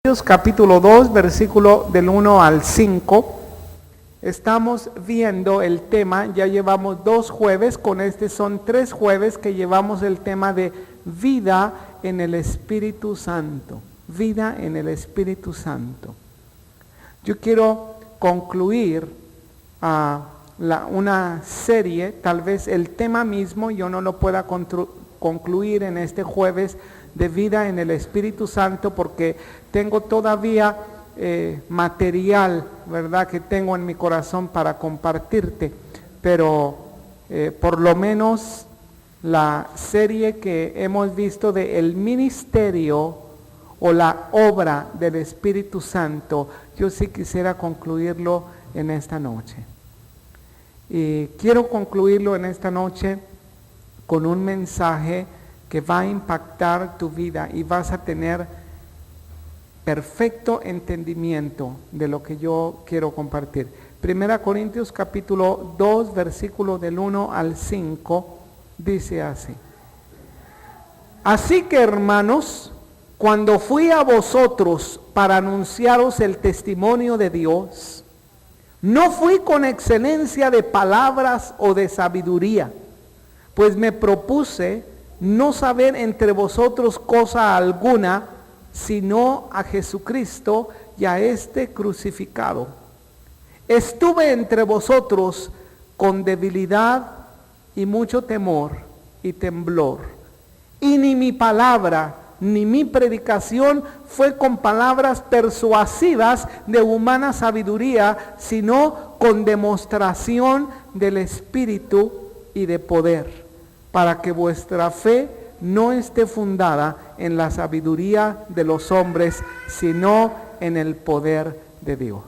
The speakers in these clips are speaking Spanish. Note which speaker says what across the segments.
Speaker 1: Capítulo 2, versículo del 1 al 5. Estamos viendo el tema, ya llevamos 2 jueves, con este son 3 jueves que llevamos el tema de vida en el Espíritu Santo. Vida en el Espíritu Santo. Yo quiero concluir una serie, tal vez el tema mismo yo no lo pueda concluir en este jueves de vida en el Espíritu Santo, porque tengo todavía material, ¿verdad?, que tengo en mi corazón para compartirte, pero por lo menos la serie que hemos visto de el ministerio o la obra del Espíritu Santo, yo sí quisiera concluirlo en esta noche. Y quiero concluirlo en esta noche con un mensaje que va a impactar tu vida y vas a tener perfecto entendimiento de lo que yo quiero compartir. 1 Corintios capítulo 2, versículo del 1 al 5, dice así: Así que, hermanos, cuando fui a vosotros para anunciaros el testimonio de Dios, no fui con excelencia de palabras o de sabiduría, pues me propuse no saber entre vosotros cosa alguna, sino a Jesucristo y a este crucificado. Estuve entre vosotros con debilidad y mucho temor y temblor, y ni mi palabra ni mi predicación fue con palabras persuasivas de humana sabiduría, sino con demostración del Espíritu y de poder, para que vuestra fe no esté fundada en la sabiduría de los hombres, sino en el poder de Dios.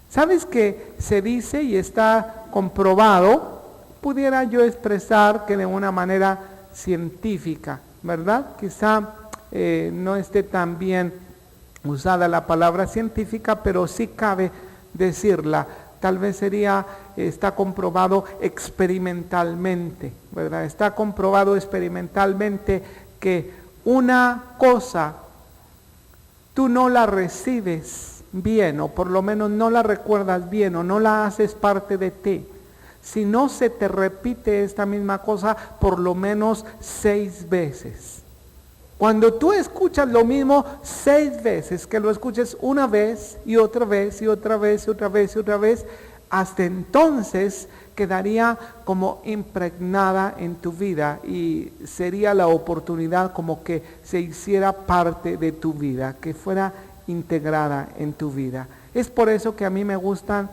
Speaker 1: ¿Sabes qué se dice y está comprobado? Pudiera yo expresar que de una manera científica, ¿verdad? Quizá no esté tan bien usada la palabra científica, pero sí cabe decirla. Tal vez está comprobado experimentalmente, ¿verdad? Está comprobado experimentalmente que una cosa tú no la recibes bien, o por lo menos no la recuerdas bien, o no la haces parte de ti, si no se te repite esta misma cosa por lo menos 6 veces. Cuando tú escuchas lo mismo 6 veces, que lo escuches una vez y otra vez y otra vez y otra vez y otra vez, hasta entonces quedaría como impregnada en tu vida y sería la oportunidad como que se hiciera parte de tu vida, que fuera integrada en tu vida. Es por eso que a mí me gustan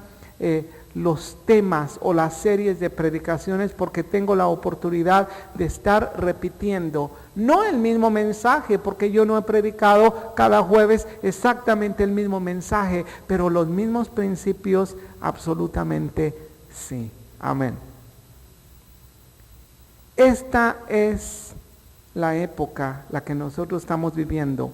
Speaker 1: los temas o las series de predicaciones, porque tengo la oportunidad de estar repitiendo, no el mismo mensaje, porque yo no he predicado cada jueves exactamente el mismo mensaje, pero los mismos principios absolutamente sí. Amén. Esta es la época, la que nosotros estamos viviendo,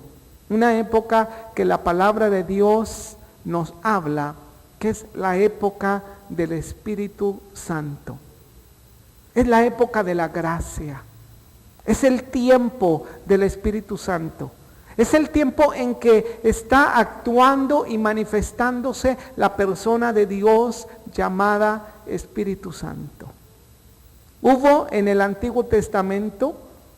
Speaker 1: una época que la palabra de Dios nos habla, que es la época del Espíritu Santo. Es la época de la gracia. Es el tiempo del Espíritu Santo. Es el tiempo en que está actuando y manifestándose la persona de Dios llamada Espíritu Santo. Hubo en el Antiguo Testamento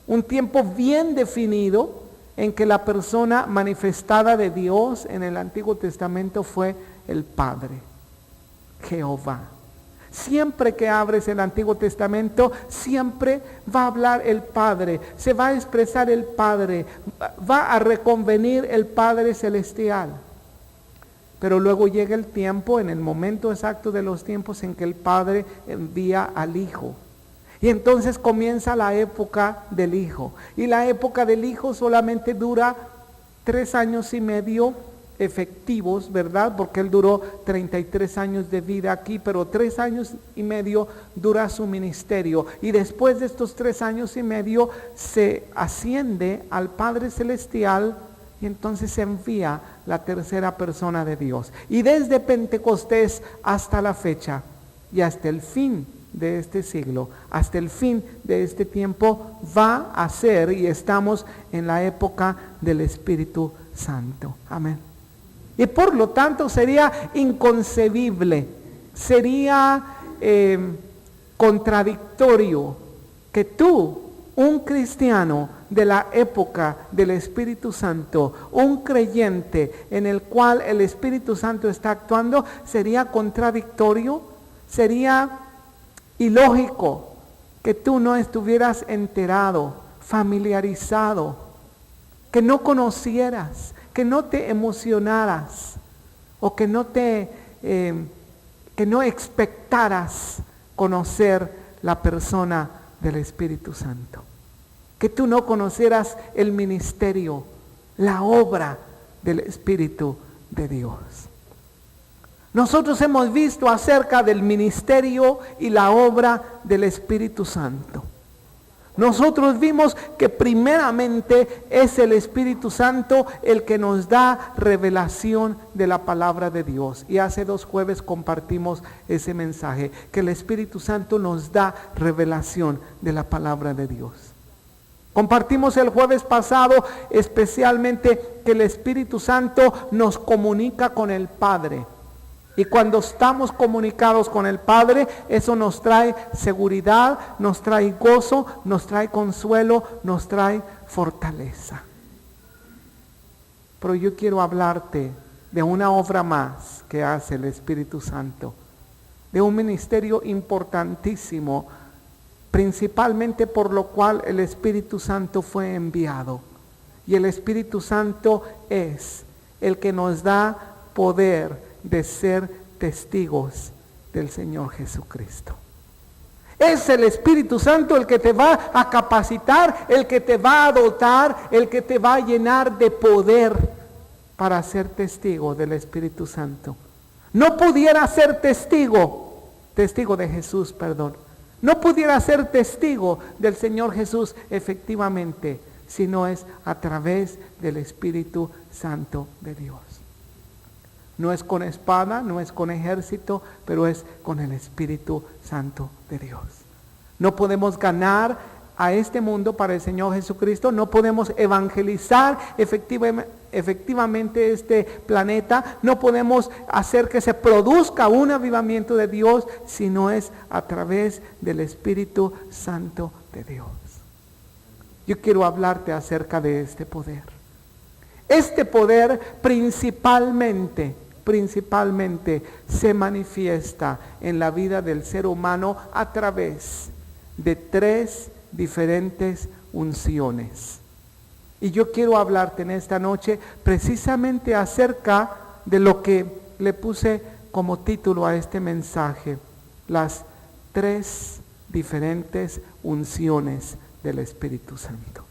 Speaker 1: un tiempo bien definido en que la persona manifestada de Dios en el Antiguo Testamento fue el Padre, Jehová. Siempre que abres el Antiguo Testamento, siempre va a hablar el Padre, se va a expresar el Padre, va a reconvenir el Padre Celestial. Pero luego llega el tiempo, en el momento exacto de los tiempos, en que el Padre envía al Hijo. Y entonces comienza la época del Hijo. Y la época del Hijo solamente dura 3 años y medio efectivos, ¿verdad? Porque él duró 33 años de vida aquí, pero 3 años y medio dura su ministerio. Y después de estos 3 años y medio se asciende al Padre Celestial y entonces se envía la tercera persona de Dios. Y desde Pentecostés hasta la fecha y hasta el fin de este siglo, hasta el fin de este tiempo, va a ser, y estamos en la época del Espíritu Santo. Amén. Y por lo tanto sería inconcebible, sería contradictorio que tú, un cristiano de la época del Espíritu Santo, un creyente en el cual el Espíritu Santo está actuando, sería contradictorio, sería ilógico que tú no estuvieras enterado, familiarizado, que no conocieras, que no te emocionaras o que no expectaras conocer la persona del Espíritu Santo. Que tú no conocieras el ministerio, la obra del Espíritu de Dios. Nosotros hemos visto acerca del ministerio y la obra del Espíritu Santo. Nosotros vimos que primeramente es el Espíritu Santo el que nos da revelación de la palabra de Dios. Y hace 2 jueves compartimos ese mensaje, que el Espíritu Santo nos da revelación de la palabra de Dios. Compartimos el jueves pasado especialmente que el Espíritu Santo nos comunica con el Padre. Y cuando estamos comunicados con el Padre, eso nos trae seguridad, nos trae gozo, nos trae consuelo, nos trae fortaleza. Pero yo quiero hablarte de una obra más que hace el Espíritu Santo, de un ministerio importantísimo, principalmente por lo cual el Espíritu Santo fue enviado. Y el Espíritu Santo es el que nos da poder de ser testigos del Señor Jesucristo. Es el Espíritu Santo el que te va a capacitar, el que te va a dotar, el que te va a llenar de poder para ser testigo del Espíritu Santo. No pudiera ser testigo de Jesús, perdón. No pudiera ser testigo del Señor Jesús efectivamente, si no es a través del Espíritu Santo de Dios. No es con espada, no es con ejército, pero es con el Espíritu Santo de Dios. No podemos ganar a este mundo para el Señor Jesucristo, no podemos evangelizar efectivamente este planeta, no podemos hacer que se produzca un avivamiento de Dios, si no es a través del Espíritu Santo de Dios. Yo quiero hablarte acerca de este poder. Este poder principalmente se manifiesta en la vida del ser humano a través de 3 diferentes unciones. Y yo quiero hablarte en esta noche precisamente acerca de lo que le puse como título a este mensaje: las 3 diferentes unciones del Espíritu Santo.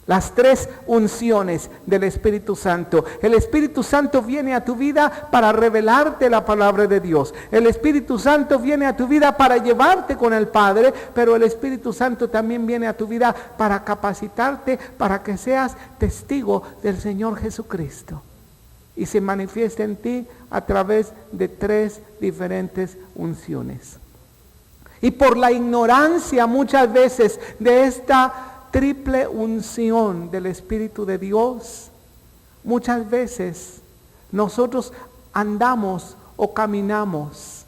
Speaker 1: Las 3 unciones del Espíritu Santo. El Espíritu Santo viene a tu vida para revelarte la palabra de Dios. El Espíritu Santo viene a tu vida para llevarte con el Padre, pero el Espíritu Santo también viene a tu vida para capacitarte, para que seas testigo del Señor Jesucristo. Y se manifiesta en ti a través de 3 diferentes unciones. Y por la ignorancia muchas veces de esta triple unción del Espíritu de Dios, muchas veces nosotros andamos o caminamos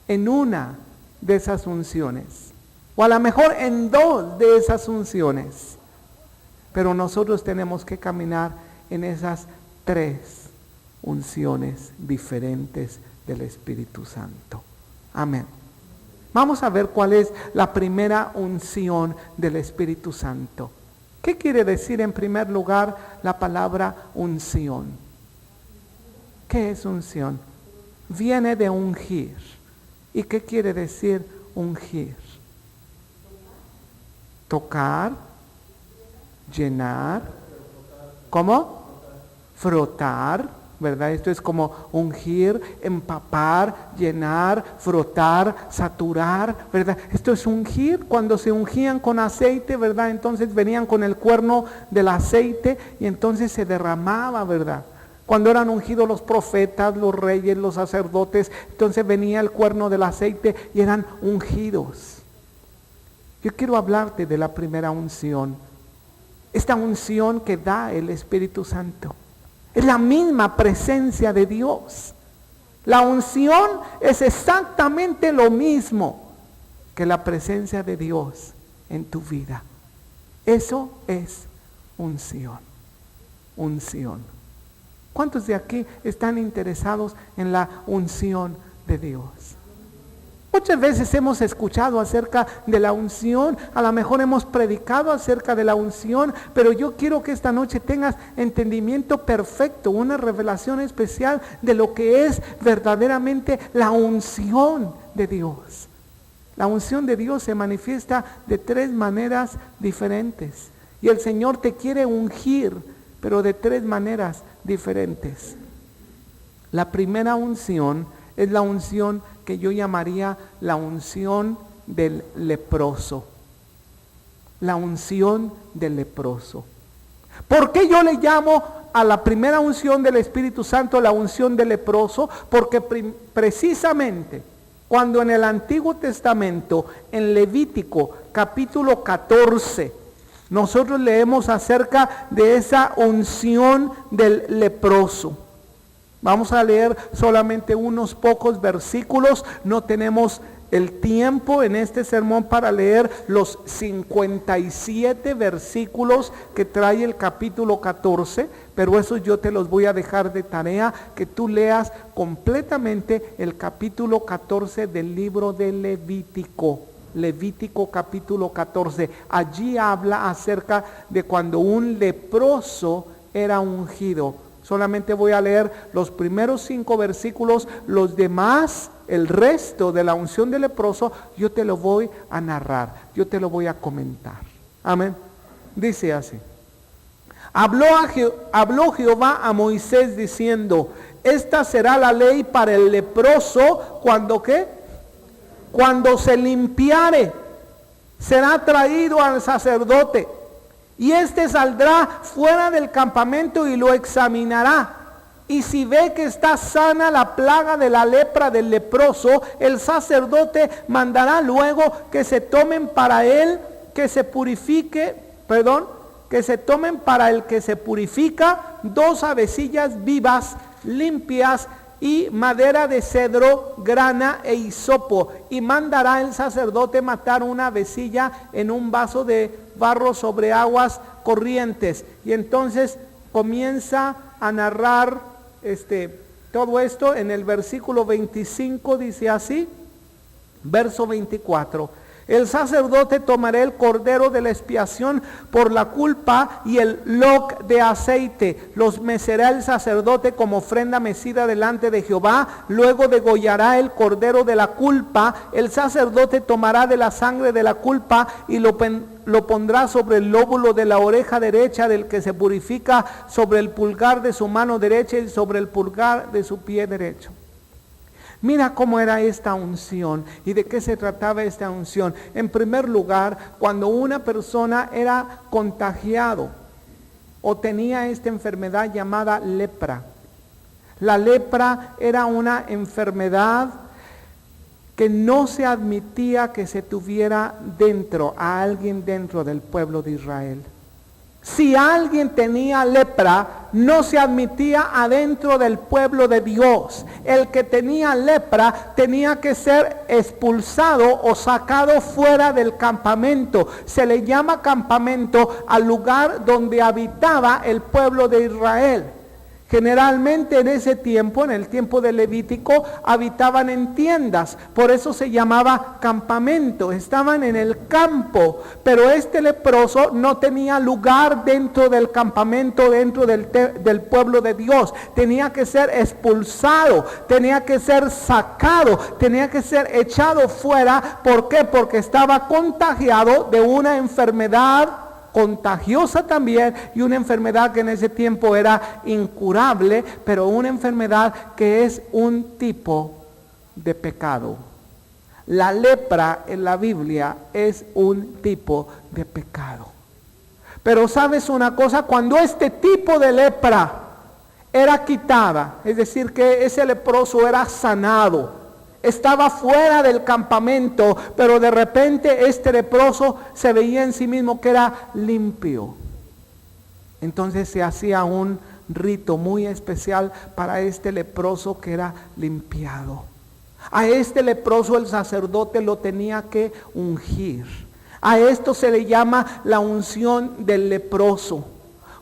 Speaker 1: en una de esas unciones, o a lo mejor en 2 de esas unciones, pero nosotros tenemos que caminar en esas 3 unciones diferentes del Espíritu Santo. Amén. Vamos a ver cuál es la primera unción del Espíritu Santo. ¿Qué quiere decir en primer lugar la palabra unción? ¿Qué es unción? Viene de ungir. ¿Y qué quiere decir ungir? Tocar, llenar, ¿cómo? Frotar. ¿Verdad? Esto es como ungir, empapar, llenar, frotar, saturar, ¿verdad? Esto es ungir. Cuando se ungían con aceite, ¿verdad? Entonces venían con el cuerno del aceite y entonces se derramaba, ¿verdad? Cuando eran ungidos los profetas, los reyes, los sacerdotes, entonces venía el cuerno del aceite y eran ungidos. Yo quiero hablarte de la primera unción. Esta unción que da el Espíritu Santo. Es la misma presencia de Dios. La unción es exactamente lo mismo que la presencia de Dios en tu vida. Eso es unción. Unción. ¿Cuántos de aquí están interesados en la unción de Dios? Muchas veces hemos escuchado acerca de la unción, a lo mejor hemos predicado acerca de la unción, pero yo quiero que esta noche tengas entendimiento perfecto, una revelación especial de lo que es verdaderamente la unción de Dios. La unción de Dios se manifiesta de 3 maneras diferentes. Y el Señor te quiere ungir, pero de 3 maneras diferentes. La primera unción es la unción que yo llamaría la unción del leproso. La unción del leproso. ¿Por qué yo le llamo a la primera unción del Espíritu Santo la unción del leproso? Porque precisamente cuando en el Antiguo Testamento, en Levítico capítulo 14, nosotros leemos acerca de esa unción del leproso. Vamos a leer solamente unos pocos versículos. No tenemos el tiempo en este sermón para leer los 57 versículos que trae el capítulo 14, pero eso yo te los voy a dejar de tarea, que tú leas completamente el capítulo 14 del libro de Levítico. Levítico capítulo 14. Allí habla acerca de cuando un leproso era ungido. Solamente voy a leer los primeros 5 versículos, los demás, el resto de la unción del leproso, yo te lo voy a narrar, yo te lo voy a comentar. Amén. Dice así: Habló Jehová a Moisés diciendo: esta será la ley para el leproso cuando ¿qué? Cuando se limpiare, será traído al sacerdote. Y éste saldrá fuera del campamento y lo examinará. Y si ve que está sana la plaga de la lepra del leproso, el sacerdote mandará luego que se tomen para él que se tomen para el que se purifica 2 avecillas vivas, limpias, y madera de cedro, grana e hisopo, y mandará el sacerdote matar una avecilla en un vaso de barro sobre aguas corrientes. Y entonces comienza a narrar todo esto en el versículo 25, dice así, verso 24. El sacerdote tomará el cordero de la expiación por la culpa y el log de aceite. Los mecerá el sacerdote como ofrenda mecida delante de Jehová. Luego degollará el cordero de la culpa. El sacerdote tomará de la sangre de la culpa y lo pondrá sobre el lóbulo de la oreja derecha del que se purifica, sobre el pulgar de su mano derecha y sobre el pulgar de su pie derecho. Mira cómo era esta unción y de qué se trataba esta unción. En primer lugar, cuando una persona era contagiado o tenía esta enfermedad llamada lepra. La lepra era una enfermedad que no se admitía que se tuviera a alguien dentro del pueblo de Israel. Si alguien tenía lepra, no se admitía adentro del pueblo de Dios. El que tenía lepra tenía que ser expulsado o sacado fuera del campamento. Se le llama campamento al lugar donde habitaba el pueblo de Israel. Generalmente en ese tiempo, en el tiempo de Levítico, habitaban en tiendas, por eso se llamaba campamento, estaban en el campo, pero este leproso no tenía lugar dentro del campamento, dentro del pueblo de Dios. Tenía que ser expulsado, tenía que ser sacado, tenía que ser echado fuera. ¿Por qué? Porque estaba contagiado de una enfermedad contagiosa también, y una enfermedad que en ese tiempo era incurable, pero una enfermedad que es un tipo de pecado. La lepra en la Biblia es un tipo de pecado. Pero sabes una cosa, cuando este tipo de lepra era quitada, es decir, que ese leproso era sanado, estaba fuera del campamento, pero de repente este leproso se veía en sí mismo que era limpio. Entonces se hacía un rito muy especial para este leproso que era limpiado. A este leproso el sacerdote lo tenía que ungir. A esto se le llama la unción del leproso.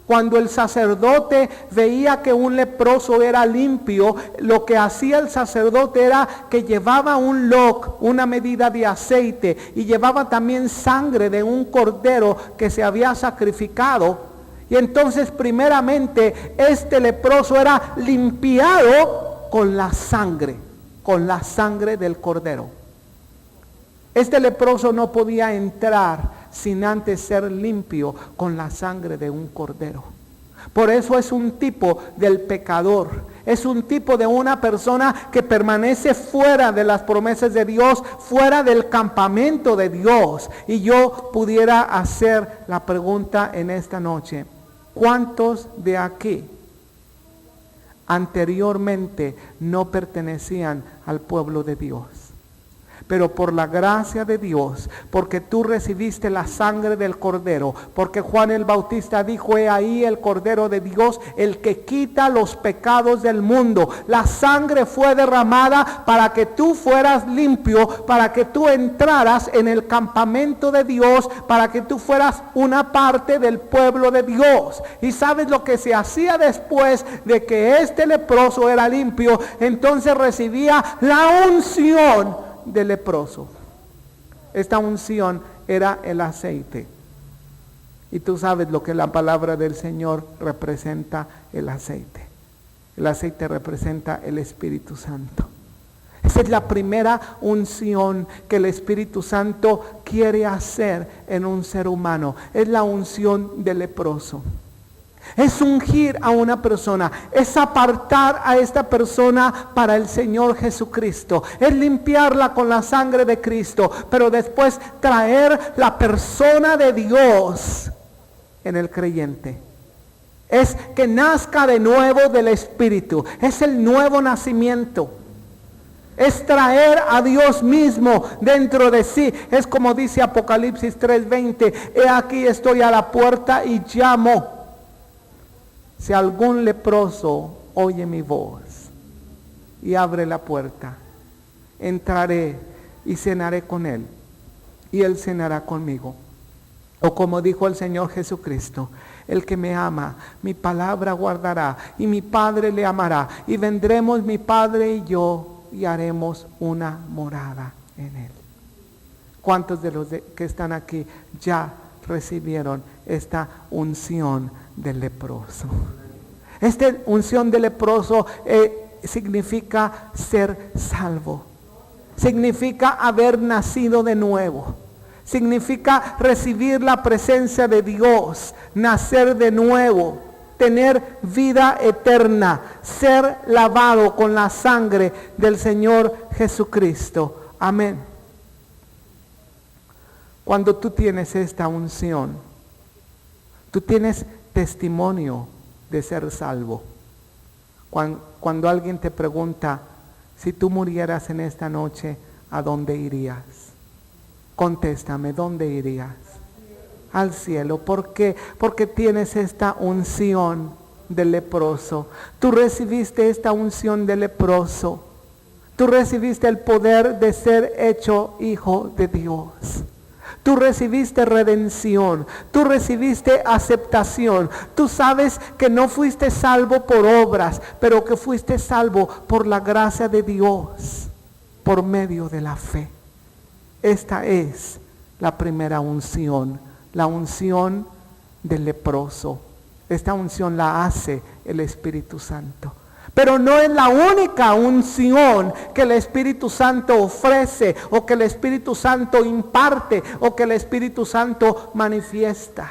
Speaker 1: Cuando el sacerdote veía que un leproso era limpio, lo que hacía el sacerdote era que llevaba un loc, una medida de aceite, y llevaba también sangre de un cordero que se había sacrificado. Y entonces primeramente este leproso era limpiado con la sangre del cordero. Este leproso no podía entrar sin antes ser limpio con la sangre de un cordero. Por eso es un tipo del pecador. Es un tipo de una persona que permanece fuera de las promesas de Dios, fuera del campamento de Dios. Y yo pudiera hacer la pregunta en esta noche: ¿cuántos de aquí anteriormente no pertenecían al pueblo de Dios? Pero por la gracia de Dios, porque tú recibiste la sangre del Cordero, porque Juan el Bautista dijo: he ahí el Cordero de Dios, el que quita los pecados del mundo. La sangre fue derramada para que tú fueras limpio, para que tú entraras en el campamento de Dios, para que tú fueras una parte del pueblo de Dios. Y sabes lo que se hacía después de que este leproso era limpio. Entonces recibía la unción del leproso. Esta unción era el aceite. Y tú sabes lo que la palabra del Señor representa: el aceite. El aceite representa el Espíritu Santo. Esa es la primera unción que el Espíritu Santo quiere hacer en un ser humano. Es la unción del leproso. Es ungir a una persona, es apartar a esta persona para el Señor Jesucristo, es limpiarla con la sangre de Cristo, pero después traer la persona de Dios en el creyente. Es que nazca de nuevo del Espíritu, es el nuevo nacimiento. Es traer a Dios mismo dentro de sí. Es como dice Apocalipsis 3:20: he aquí estoy a la puerta y llamo. Si algún leproso oye mi voz y abre la puerta, entraré y cenaré con él, y él cenará conmigo. O como dijo el Señor Jesucristo: el que me ama, mi palabra guardará, y mi Padre le amará, y vendremos mi Padre y yo, y haremos una morada en él. ¿Cuántos de los que están aquí ya recibieron esta unción del leproso? Esta unción del leproso significa ser salvo. Significa haber nacido de nuevo. Significa recibir la presencia de Dios, nacer de nuevo, tener vida eterna, ser lavado con la sangre del Señor Jesucristo. Amén. Cuando tú tienes esta unción, tú tienes testimonio de ser salvo. Cuando alguien te pregunta: si tú murieras en esta noche, ¿a dónde irías? Contéstame: ¿dónde irías? Al cielo. ¿Por qué? Porque tienes esta unción del leproso. Tú recibiste esta unción del leproso. Tú recibiste el poder de ser hecho hijo de Dios. Tú recibiste redención, tú recibiste aceptación. Tú sabes que no fuiste salvo por obras, pero que fuiste salvo por la gracia de Dios, por medio de la fe. Esta es la primera unción, la unción del leproso. Esta unción la hace el Espíritu Santo. Pero no es la única unción que el Espíritu Santo ofrece, o que el Espíritu Santo imparte, o que el Espíritu Santo manifiesta.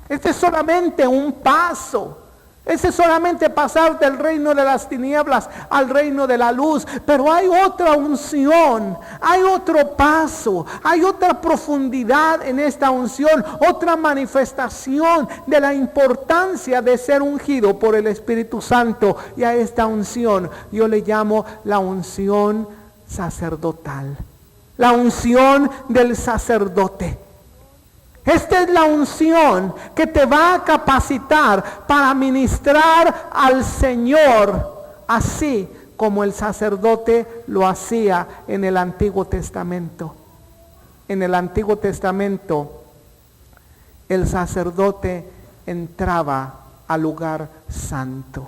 Speaker 1: Este es solamente un paso. Ese es solamente pasar del reino de las tinieblas al reino de la luz. Pero hay otra unción, hay otro paso, hay otra profundidad en esta unción, otra manifestación de la importancia de ser ungido por el Espíritu Santo. Y a esta unción yo le llamo la unción sacerdotal, la unción del sacerdote. Esta es la unción que te va a capacitar para ministrar al Señor, así como el sacerdote lo hacía en el Antiguo Testamento. En el Antiguo Testamento, el sacerdote entraba al lugar santo.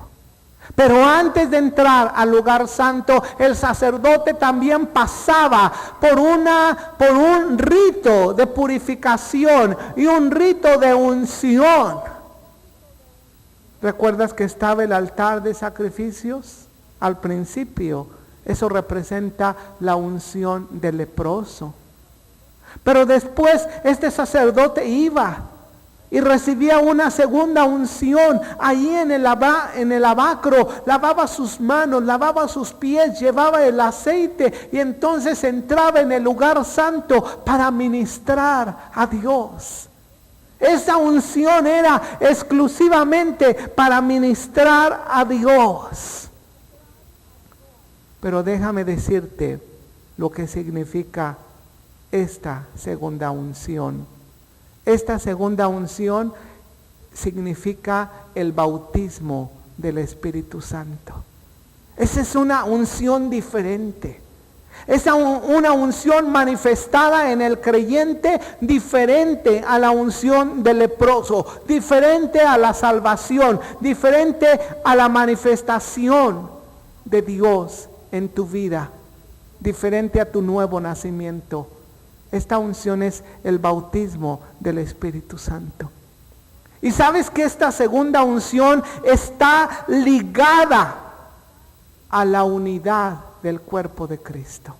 Speaker 1: Pero antes de entrar al lugar santo, el sacerdote también pasaba por un rito de purificación y un rito de unción. ¿Recuerdas que estaba el altar de sacrificios? Al principio, eso representa la unción del leproso. Pero después este sacerdote iba y recibía una segunda unción. Allí en el lavacro lavaba sus manos, lavaba sus pies, llevaba el aceite y entonces entraba en el lugar santo para ministrar a Dios. Esa unción era exclusivamente para ministrar a Dios. Pero déjame decirte lo que significa esta segunda unción. Esta segunda unción significa el bautismo del Espíritu Santo. Esa es una unción diferente. Es una unción manifestada en el creyente, diferente a la unción del leproso, diferente a la salvación, diferente a la manifestación de Dios en tu vida, diferente a tu nuevo nacimiento. Esta unción es el bautismo del Espíritu Santo. Y sabes que esta segunda unción está ligada a la unidad del cuerpo de Cristo.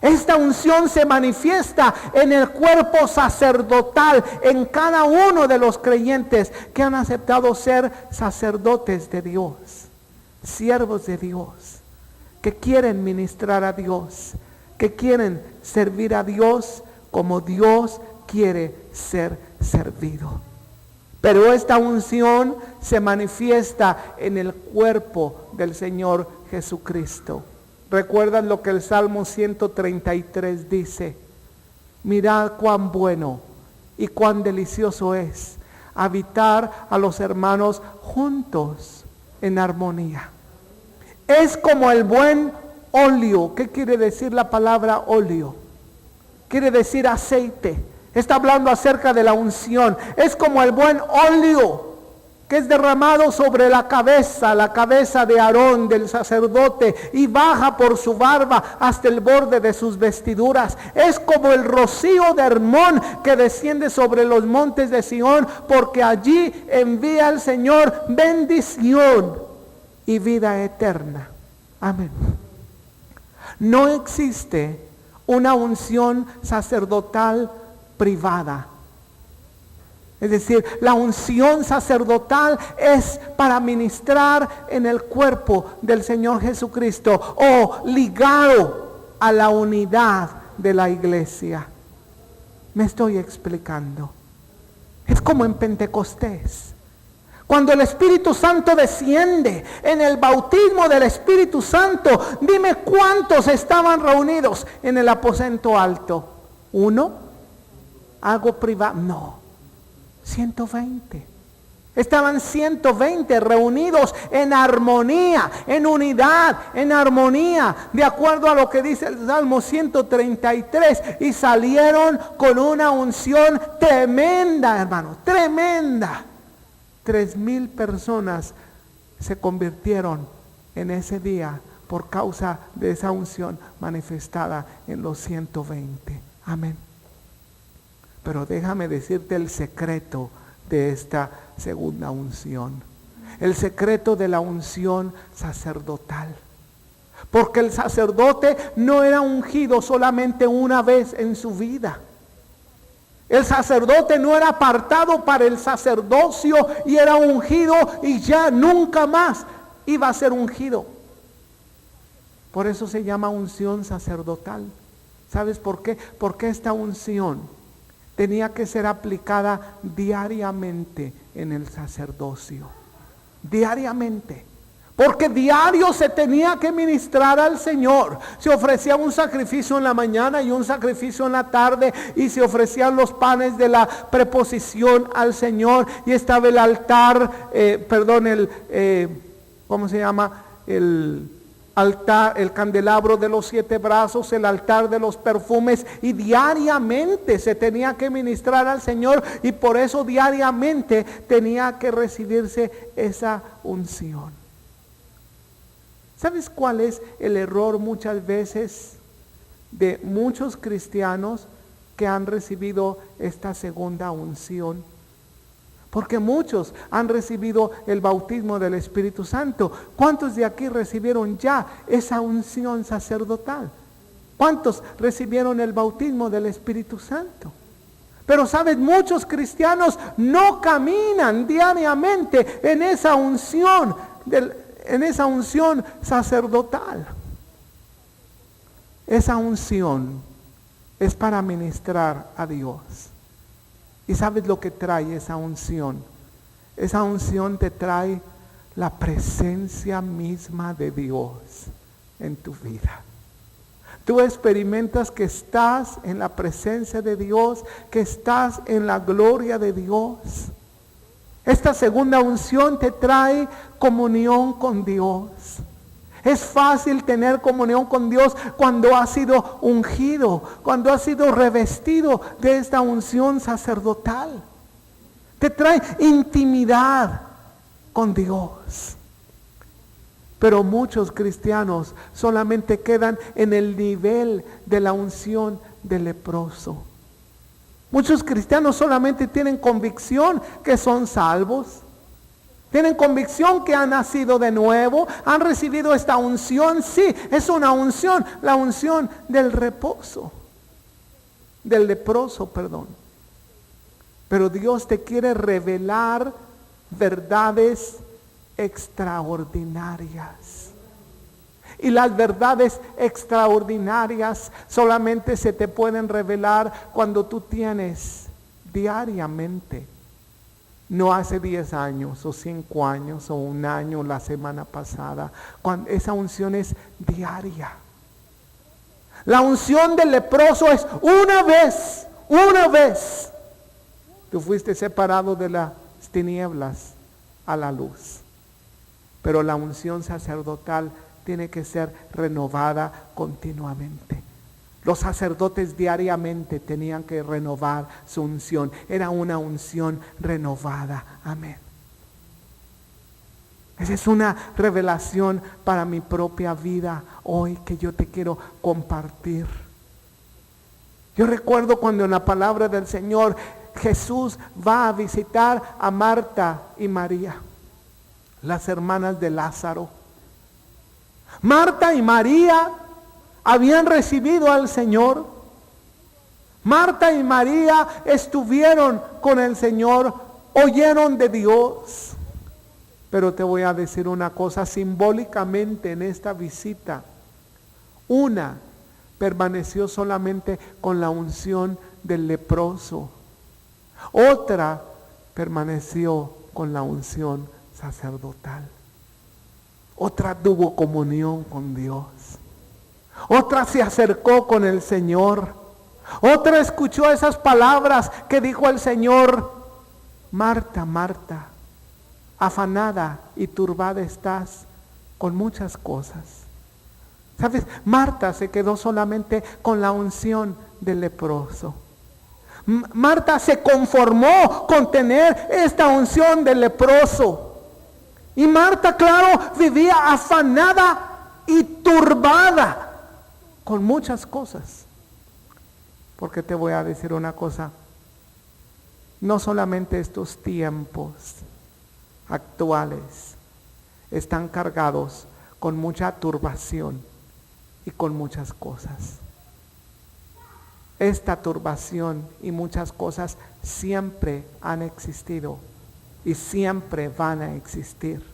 Speaker 1: Esta unción se manifiesta en el cuerpo sacerdotal, en cada uno de los creyentes que han aceptado ser sacerdotes de Dios, siervos de Dios, que quieren ministrar a Dios, que quieren servir a Dios como Dios quiere ser servido. Pero esta unción se manifiesta en el cuerpo del Señor Jesucristo. ¿Recuerdan lo que el Salmo 133 dice? Mirad cuán bueno y cuán delicioso es habitar a los hermanos juntos en armonía. Es como el buen óleo. ¿Qué quiere decir la palabra óleo? Quiere decir aceite. Está hablando acerca de la unción. Es como el buen óleo que es derramado sobre la cabeza de Aarón, del sacerdote, y baja por su barba hasta el borde de sus vestiduras. Es como el rocío de Hermón que desciende sobre los montes de Sión, porque allí envía el Señor bendición y vida eterna. Amén. No existe una unción sacerdotal privada. Es decir, la unción sacerdotal es para ministrar en el cuerpo del Señor Jesucristo o ligado a la unidad de la iglesia. Me estoy explicando. Es como en Pentecostés. Cuando el Espíritu Santo desciende en el bautismo del Espíritu Santo, dime cuántos estaban reunidos en el aposento alto. ¿1? ¿Algo privado? No. 120. Estaban 120 reunidos en armonía, en unidad, en armonía, de acuerdo a lo que dice el Salmo 133, y salieron con una unción tremenda, hermano, tremenda. 3,000 personas se convirtieron en ese día por causa de esa unción manifestada en los 120. Amén. Pero déjame decirte el secreto de esta segunda unción. El secreto de la unción sacerdotal. Porque el sacerdote no era ungido solamente una vez en su vida. El sacerdote no era apartado para el sacerdocio y era ungido y ya nunca más iba a ser ungido. Por eso se llama unción sacerdotal. ¿Sabes por qué? Porque esta unción tenía que ser aplicada diariamente en el sacerdocio. Diariamente. Porque diario se tenía que ministrar al Señor. Se ofrecía un sacrificio en la mañana y un sacrificio en la tarde. Y se ofrecían los panes de la preposición al Señor. Y estaba el altar, ¿cómo se llama? El altar, el candelabro de los 7 brazos, el altar de los perfumes. Y diariamente se tenía que ministrar al Señor. Y por eso diariamente tenía que recibirse esa unción. ¿Sabes cuál es el error muchas veces de muchos cristianos que han recibido esta segunda unción? Porque muchos han recibido el bautismo del Espíritu Santo. ¿Cuántos de aquí recibieron ya esa unción sacerdotal? ¿Cuántos recibieron el bautismo del Espíritu Santo? Pero sabes, muchos cristianos no caminan diariamente en esa unción sacerdotal. Esa unción es para ministrar a Dios. ¿Y sabes lo que trae esa unción? Esa unción te trae la presencia misma de Dios en tu vida. Tú experimentas que estás en la presencia de Dios, que estás en la gloria de Dios. Esta segunda unción te trae comunión con Dios. Es fácil tener comunión con Dios cuando has sido ungido, cuando has sido revestido de esta unción sacerdotal. Te trae intimidad con Dios. Pero muchos cristianos solamente quedan en el nivel de la unción del leproso. Muchos cristianos solamente tienen convicción que son salvos. Tienen convicción que han nacido de nuevo, han recibido esta unción. Sí, es una unción, la unción del leproso. Pero Dios te quiere revelar verdades extraordinarias. Y las verdades extraordinarias solamente se te pueden revelar cuando tú tienes diariamente. No hace 10 años o 5 años o 1 año la semana pasada. Cuando esa unción es diaria. La unción del leproso es una vez. Tú fuiste separado de las tinieblas a la luz. Pero la unción sacerdotal tiene que ser renovada continuamente. Los sacerdotes diariamente tenían que renovar su unción. Era una unción renovada. Amén. Esa es una revelación para mi propia vida hoy que yo te quiero compartir. Yo recuerdo cuando en la palabra del Señor Jesús va a visitar a Marta y María, las hermanas de Lázaro. Marta y María habían recibido al Señor. Marta y María estuvieron con el Señor, oyeron de Dios. Pero te voy a decir una cosa, simbólicamente en esta visita, una permaneció solamente con la unción del leproso, otra permaneció con la unción sacerdotal, otra tuvo comunión con Dios. Otra se acercó con el Señor. Otra escuchó esas palabras que dijo el Señor: Marta, Marta, afanada y turbada estás con muchas cosas. ¿Sabes? Marta se quedó solamente con la unción del leproso. Marta se conformó con tener esta unción del leproso. Y Marta, claro, vivía afanada y turbada con muchas cosas. Porque te voy a decir una cosa, no solamente estos tiempos actuales están cargados con mucha turbación y con muchas cosas. Esta turbación y muchas cosas siempre han existido y siempre van a existir.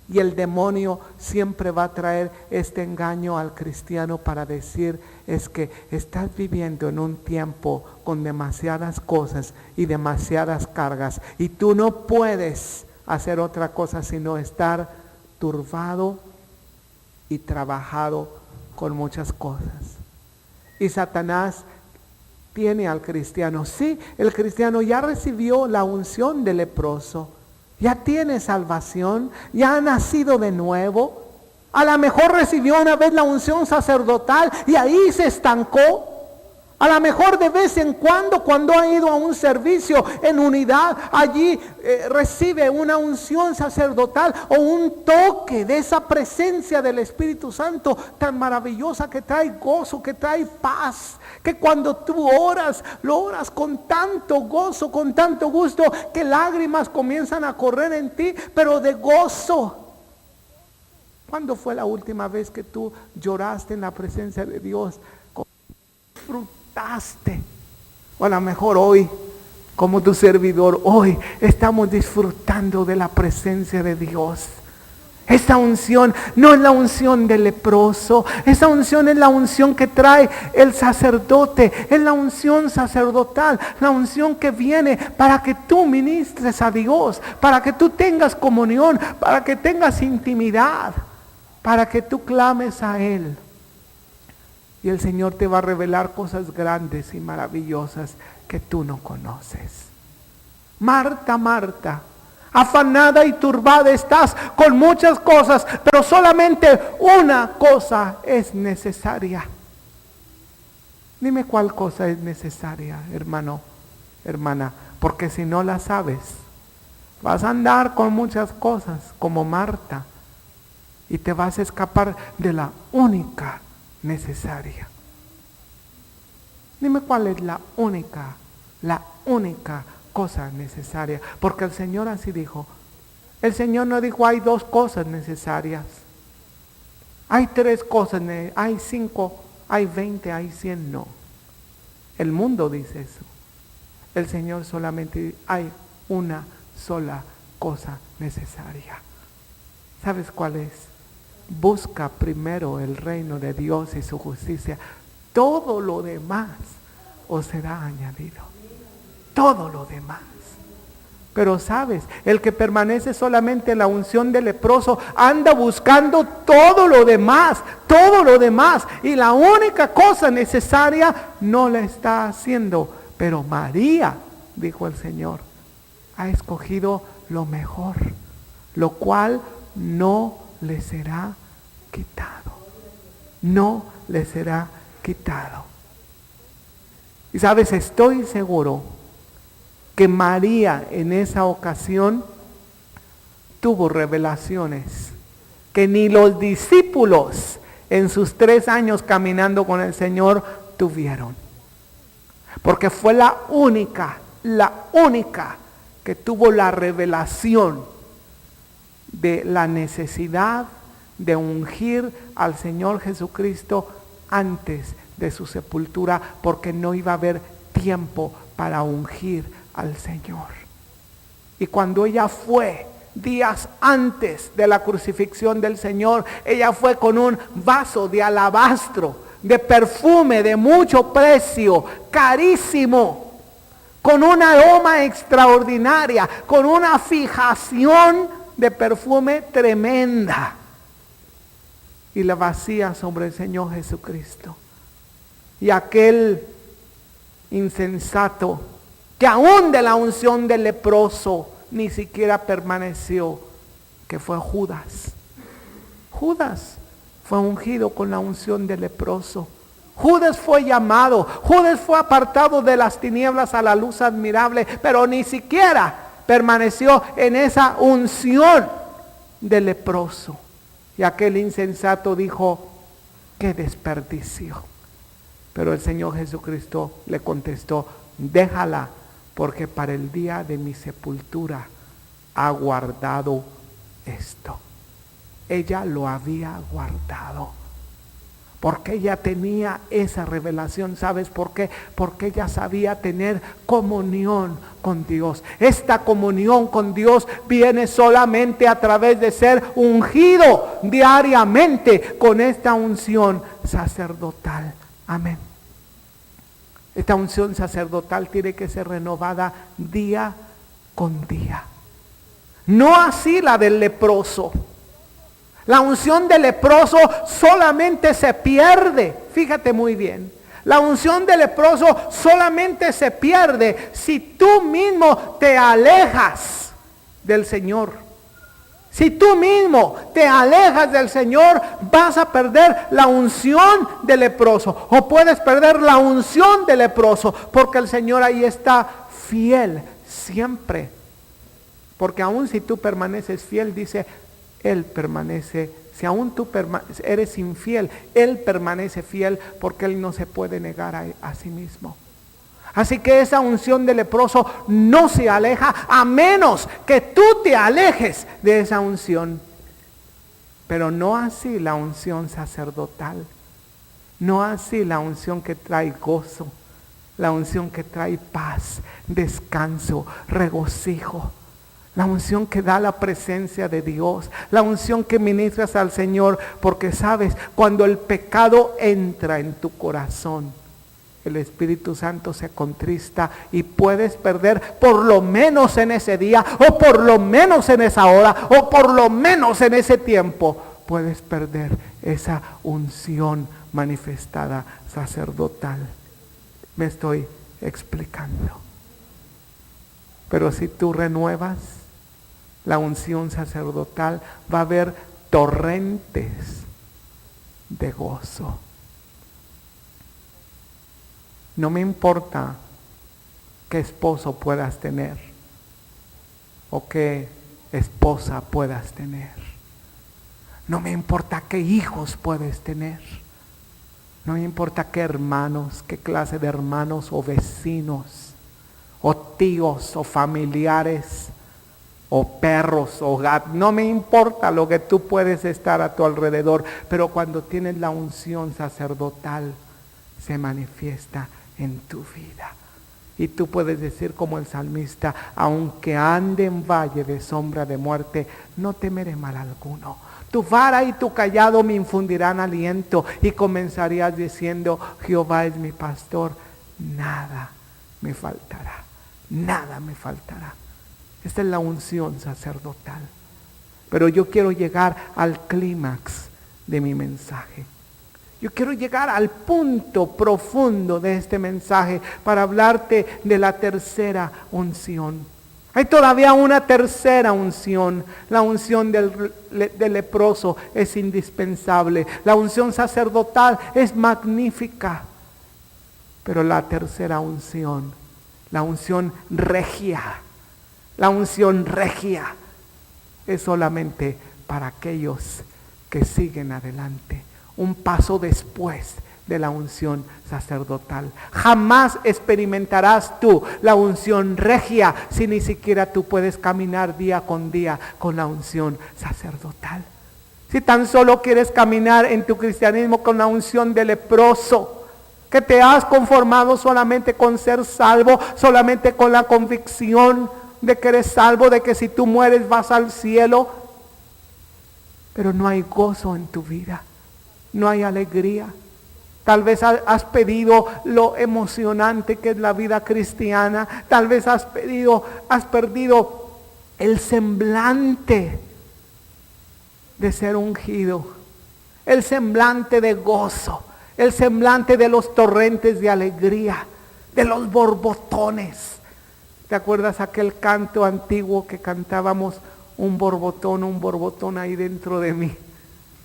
Speaker 1: Y el demonio siempre va a traer este engaño al cristiano para decir, es que estás viviendo en un tiempo con demasiadas cosas y demasiadas cargas. Y tú no puedes hacer otra cosa sino estar turbado y trabajado con muchas cosas. Y Satanás tiene al cristiano. Sí, el cristiano ya recibió la unción del leproso, ya tiene salvación, ya ha nacido de nuevo. A lo mejor recibió una vez la unción sacerdotal y ahí se estancó. A lo mejor de vez en cuando ha ido a un servicio en unidad, allí recibe una unción sacerdotal o un toque de esa presencia del Espíritu Santo tan maravillosa que trae gozo, que trae paz. Que cuando tú oras, lo oras con tanto gozo, con tanto gusto, que lágrimas comienzan a correr en ti, pero de gozo. ¿Cuándo fue la última vez que tú lloraste en la presencia de Dios? Disfrutaste. O a lo mejor hoy, como tu servidor, hoy estamos disfrutando de la presencia de Dios. Esa unción no es la unción del leproso, esa unción es la unción que trae el sacerdote, es la unción sacerdotal, la unción que viene para que tú ministres a Dios, para que tú tengas comunión, para que tengas intimidad, para que tú clames a Él. Y el Señor te va a revelar cosas grandes y maravillosas que tú no conoces. Marta, Marta, afanada y turbada estás con muchas cosas, pero solamente una cosa es necesaria. Dime cuál cosa es necesaria, hermano, hermana, porque si no la sabes, vas a andar con muchas cosas como Marta y te vas a escapar de la única necesaria. Dime cuál es la única cosa necesaria, porque el Señor así dijo. El Señor no dijo hay 2 cosas necesarias, hay 3 cosas, hay 5, hay 20, hay 100, no. El mundo dice eso. El Señor solamente hay una sola cosa necesaria. ¿Sabes cuál es? Busca primero el reino de Dios y su justicia. Todo lo demás os será añadido. Todo lo demás. Pero sabes, el que permanece solamente en la unción del leproso anda buscando todo lo demás. Y la única cosa necesaria no la está haciendo. Pero María, dijo el Señor, ha escogido lo mejor, lo cual no le será quitado. No le será quitado. Y sabes, estoy seguro que María en esa ocasión tuvo revelaciones que ni los discípulos en sus 3 años caminando con el Señor tuvieron. Porque fue la única que tuvo la revelación de la necesidad de ungir al Señor Jesucristo antes de su sepultura, porque no iba a haber tiempo para ungir al Señor. Y cuando ella fue días antes de la crucifixión del Señor, ella fue con un vaso de alabastro, de perfume de mucho precio, carísimo, con un aroma extraordinaria, con una fijación de perfume tremenda, y la vacía sobre el Señor Jesucristo. Y aquel insensato, que aún de la unción del leproso ni siquiera permaneció, que fue Judas. Judas fue ungido con la unción del leproso. Judas fue llamado, Judas fue apartado de las tinieblas a la luz admirable, pero ni siquiera permaneció en esa unción del leproso. Y aquel insensato dijo, qué desperdicio. Pero el Señor Jesucristo le contestó, déjala, porque para el día de mi sepultura ha guardado esto. Ella lo había guardado, porque ella tenía esa revelación. ¿Sabes por qué? Porque ella sabía tener comunión con Dios. Esta comunión con Dios viene solamente a través de ser ungido diariamente con esta unción sacerdotal. Amén. Esta unción sacerdotal tiene que ser renovada día con día. No así la del leproso. La unción del leproso solamente se pierde, fíjate muy bien. La unción del leproso solamente se pierde si tú mismo te alejas del Señor. Si tú mismo te alejas del Señor, vas a perder la unción del leproso. O puedes perder la unción del leproso, porque el Señor ahí está fiel siempre. Porque aun si tú permaneces fiel, dice, Él permanece. Si aún tú eres infiel, Él permanece fiel, porque Él no se puede negar a sí mismo. Así que esa unción del leproso no se aleja, a menos que tú te alejes de esa unción. Pero no así la unción sacerdotal. No así la unción que trae gozo. La unción que trae paz, descanso, regocijo. La unción que da la presencia de Dios. La unción que ministras al Señor. Porque sabes, cuando el pecado entra en tu corazón, el Espíritu Santo se contrista y puedes perder por lo menos en ese día, o por lo menos en esa hora, o por lo menos en ese tiempo, puedes perder esa unción manifestada sacerdotal. Me estoy explicando. Pero si tú renuevas la unción sacerdotal, va a haber torrentes de gozo. No me importa qué esposo puedas tener o qué esposa puedas tener. No me importa qué hijos puedes tener. No me importa qué hermanos, qué clase de hermanos o vecinos o tíos o familiares o perros o gatos. No me importa lo que tú puedes estar a tu alrededor, pero cuando tienes la unción sacerdotal, se manifiesta en tu vida. Y tú puedes decir como el salmista, aunque ande en valle de sombra de muerte, no temeré mal alguno. Tu vara y tu cayado me infundirán aliento. Y comenzarías diciendo, Jehová es mi pastor, nada me faltará, nada me faltará. Esta es la unción sacerdotal. Pero yo quiero llegar al clímax de mi mensaje. Yo quiero llegar al punto profundo de este mensaje para hablarte de la tercera unción. Hay todavía una tercera unción. La unción del leproso es indispensable. La unción sacerdotal es magnífica. Pero la tercera unción, la unción regia, es solamente para aquellos que siguen adelante. Un paso después de la unción sacerdotal. Jamás experimentarás tú la unción regia si ni siquiera tú puedes caminar día con día con la unción sacerdotal. Si tan solo quieres caminar en tu cristianismo con la unción de leproso, que te has conformado solamente con ser salvo, solamente con la convicción de que eres salvo, de que si tú mueres vas al cielo, pero no hay gozo en tu vida. No hay alegría. Tal vez has perdido lo emocionante que es la vida cristiana. Tal vez has perdido el semblante de ser ungido, el semblante de gozo, el semblante de los torrentes de alegría, de los borbotones. ¿Te acuerdas aquel canto antiguo que cantábamos? Un borbotón ahí dentro de mí.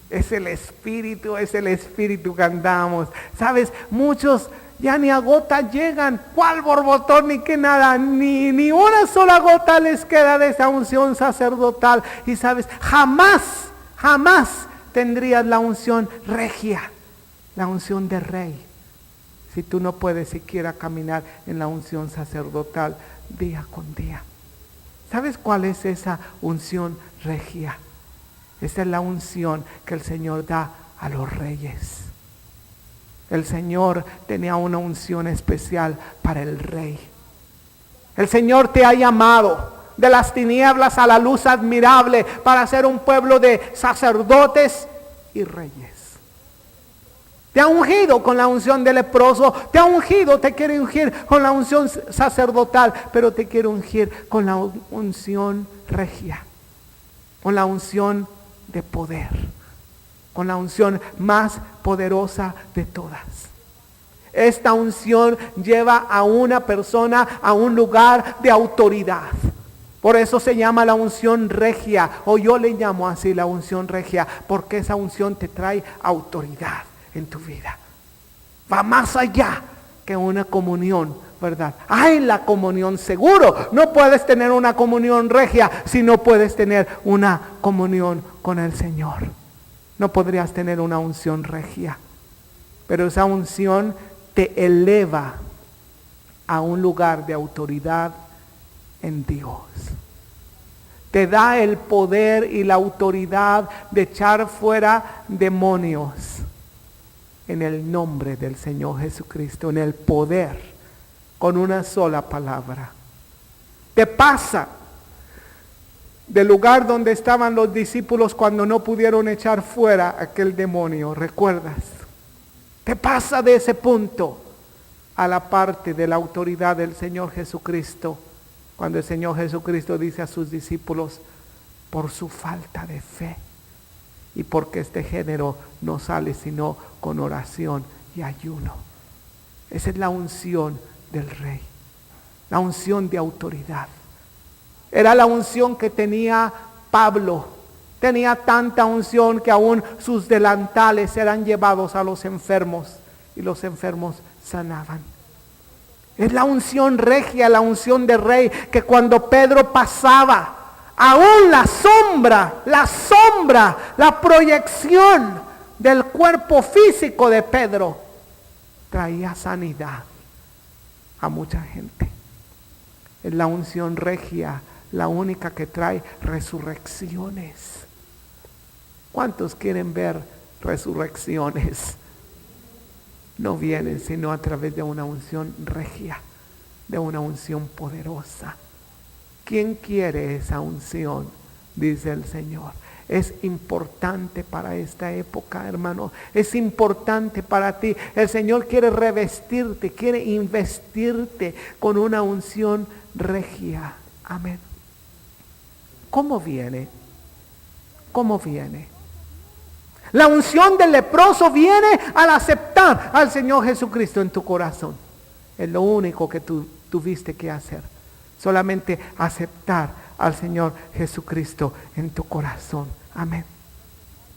Speaker 1: Es el espíritu cantamos. Sabes, muchos ya ni a gota llegan. ¿Cuál borbotón ni qué nada? Ni una sola gota les queda de esa unción sacerdotal. Y sabes, jamás tendrías la unción regia, la unción de rey, si tú no puedes siquiera caminar en la unción sacerdotal día con día. ¿Sabes cuál es esa unción regia? Esa es la unción que el Señor da a los reyes. El Señor tenía una unción especial para el rey. El Señor te ha llamado de las tinieblas a la luz admirable para ser un pueblo de sacerdotes y reyes. Te ha ungido con la unción del leproso, te quiere ungir con la unción sacerdotal, pero te quiere ungir con la unción regia, con la unción de poder, con la unción más poderosa de todas. Esta unción lleva a una persona a un lugar de autoridad. Por eso se llama la unción regia, o yo le llamo así la unción regia, porque esa unción te trae autoridad en tu vida. Va más allá que una comunión, ¿verdad? Hay la comunión seguro. No puedes tener una comunión regia si no puedes tener una comunión con el Señor. No podrías tener una unción regia. Pero esa unción te eleva a un lugar de autoridad en Dios. Te da el poder y la autoridad de echar fuera demonios en el nombre del Señor Jesucristo, en el poder, con una sola palabra. Te pasa del lugar donde estaban los discípulos cuando no pudieron echar fuera aquel demonio, ¿recuerdas? Te pasa de ese punto a la parte de la autoridad del Señor Jesucristo, cuando el Señor Jesucristo dice a sus discípulos: por su falta de fe y porque este género no sale sino con oración y ayuno. Esa es la unción del Rey, la unción de autoridad. Era la unción que tenía Pablo. Tenía tanta unción que aún sus delantales eran llevados a los enfermos y los enfermos sanaban. Es la unción regia, la unción de Rey, que cuando Pedro pasaba, aún la sombra, la proyección del cuerpo físico de Pedro traía sanidad a mucha gente. Es la unción regia, la única que trae resurrecciones. ¿Cuántos quieren ver resurrecciones? No vienen sino a través de una unción regia, de una unción poderosa. ¿Quién quiere esa unción? Dice el Señor. Es importante para esta época, hermano. Es importante para ti. El Señor quiere revestirte, quiere investirte con una unción regia. Amén. ¿Cómo viene? ¿Cómo viene? La unción del leproso viene al aceptar al Señor Jesucristo en tu corazón. Es lo único que tú tuviste que hacer. Solamente aceptar al Señor Jesucristo en tu corazón. Amén.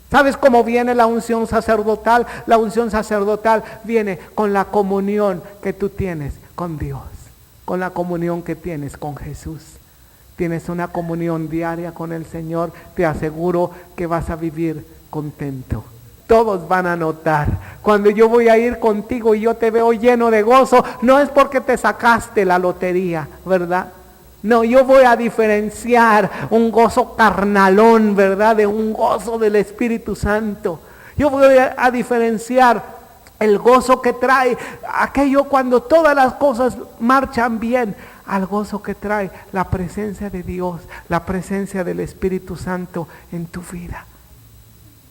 Speaker 1: ¿Sabes cómo viene la unción sacerdotal? La unción sacerdotal viene con la comunión que tú tienes con Dios, con la comunión que tienes con Jesús. Tienes una comunión diaria con el Señor, te aseguro que vas a vivir contento. Todos van a notar. Cuando yo voy a ir contigo y yo te veo lleno de gozo, no es porque te sacaste la lotería, ¿verdad? No, yo voy a diferenciar un gozo carnalón, ¿verdad? De un gozo del Espíritu Santo. Yo voy a diferenciar el gozo que trae aquello cuando todas las cosas marchan bien, al gozo que trae la presencia de Dios, la presencia del Espíritu Santo en tu vida.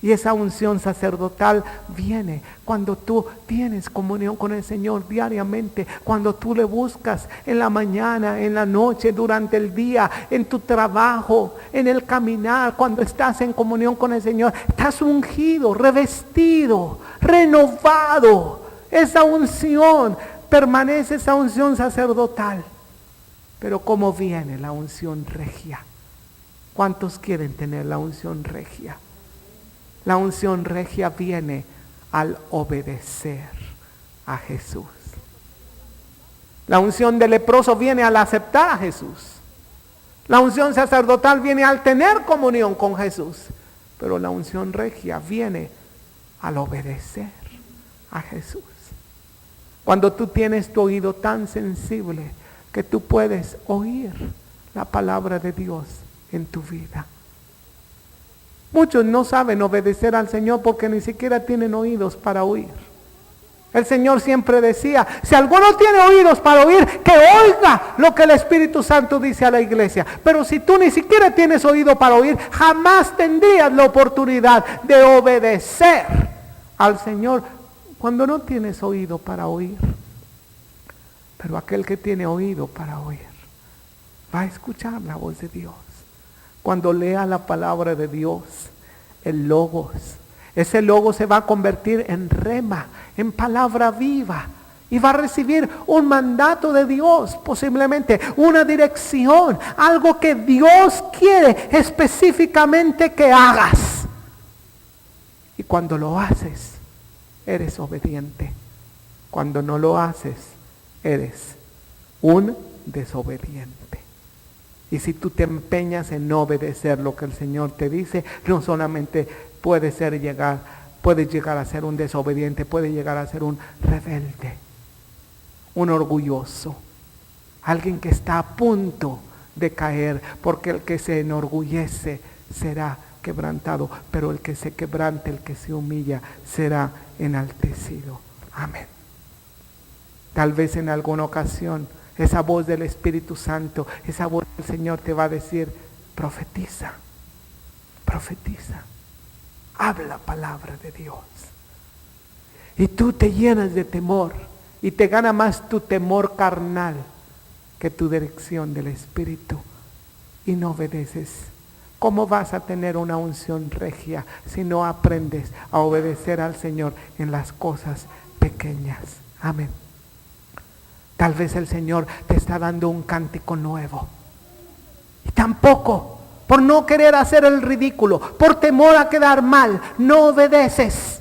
Speaker 1: Y esa unción sacerdotal viene cuando tú tienes comunión con el Señor diariamente, cuando tú le buscas en la mañana, en la noche, durante el día, en tu trabajo, en el caminar, cuando estás en comunión con el Señor, estás ungido, revestido, renovado. Esa unción, permanece esa unción sacerdotal. Pero ¿cómo viene la unción regia? ¿Cuántos quieren tener la unción regia? La unción regia viene al obedecer a Jesús. La unción del leproso viene al aceptar a Jesús. La unción sacerdotal viene al tener comunión con Jesús. Pero la unción regia viene al obedecer a Jesús. Cuando tú tienes tu oído tan sensible que tú puedes oír la palabra de Dios en tu vida. Muchos no saben obedecer al Señor porque ni siquiera tienen oídos para oír. El Señor siempre decía, si alguno tiene oídos para oír, que oiga lo que el Espíritu Santo dice a la iglesia. Pero si tú ni siquiera tienes oído para oír, jamás tendrías la oportunidad de obedecer al Señor cuando no tienes oído para oír. Pero aquel que tiene oído para oír, va a escuchar la voz de Dios. Cuando lea la palabra de Dios, el logos. Ese logos se va a convertir en rema, en palabra viva. Y va a recibir un mandato de Dios, posiblemente una dirección, algo que Dios quiere específicamente que hagas. Y cuando lo haces, eres obediente. Cuando no lo haces, eres un desobediente. Y si tú te empeñas en no obedecer lo que el Señor te dice, no solamente puedes llegar a ser un desobediente, puedes llegar a ser un rebelde, un orgulloso, alguien que está a punto de caer, porque el que se enorgullece será quebrantado, pero el que se quebrante, el que se humilla, será enaltecido. Amén. Tal vez en alguna ocasión esa voz del Espíritu Santo, esa voz del Señor te va a decir: profetiza, profetiza, habla palabra de Dios. Y tú te llenas de temor y te gana más tu temor carnal que tu dirección del Espíritu y no obedeces. ¿Cómo vas a tener una unción regia si no aprendes a obedecer al Señor en las cosas pequeñas? Amén. Tal vez el Señor te está dando un cántico nuevo. Y tampoco, por no querer hacer el ridículo, por temor a quedar mal, no obedeces.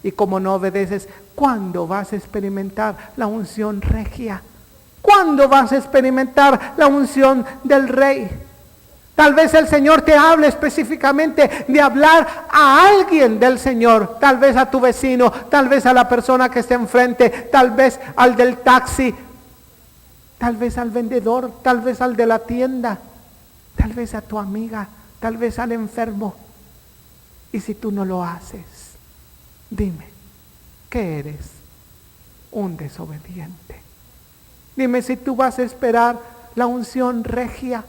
Speaker 1: Y como no obedeces, ¿cuándo vas a experimentar la unción regia? ¿Cuándo vas a experimentar la unción del Rey? Tal vez el Señor te hable específicamente de hablar a alguien del Señor, tal vez a tu vecino, tal vez a la persona que está enfrente, tal vez al del taxi, tal vez al vendedor, tal vez al de la tienda, tal vez a tu amiga, tal vez al enfermo. Y si tú no lo haces, dime, ¿qué eres? Un desobediente. Dime si tú vas a esperar la unción regia.